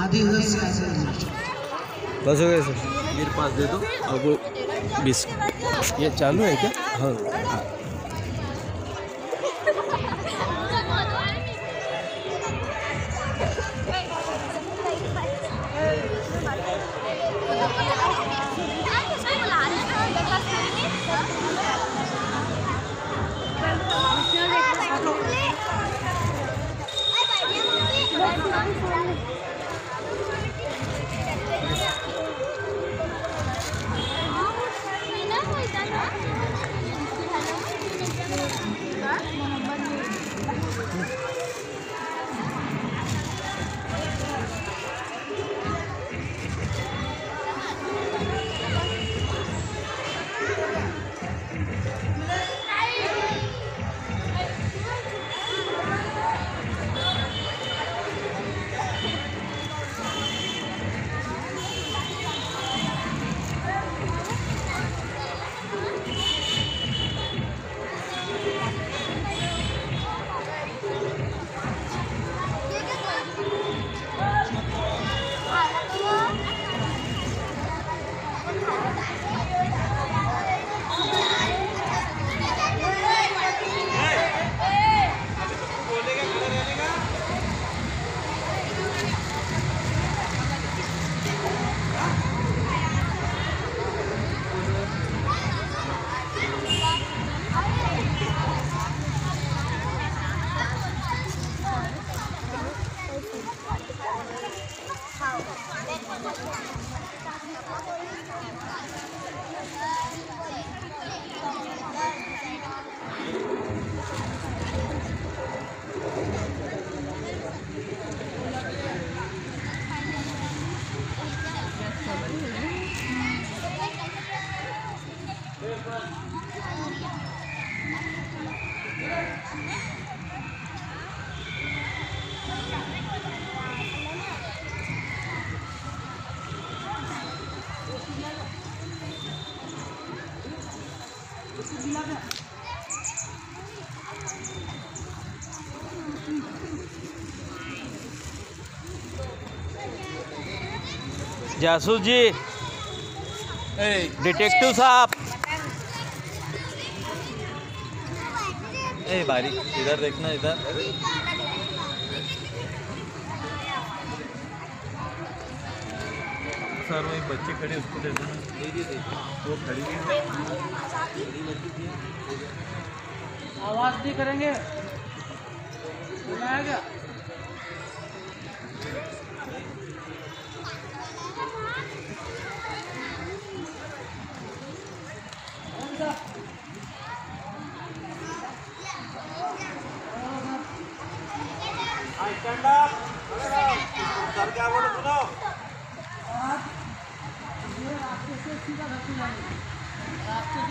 आधी बस हो गया सर। मेरे पास दे दो। अब 20 ये चालू है क्या? हाँ जासूस जी, डिटेक्टिव साहब। ए बारीक इधर देखना, इधर। सर वही बच्चे खड़े उसको दे देना। वो खड़ी है। आवाज नहीं करेंगे, बुलाएगा। Stand up. सर क्या बोलो सुनो। ये रास्ते से सीधा घर को जाएंगे, रास्ते से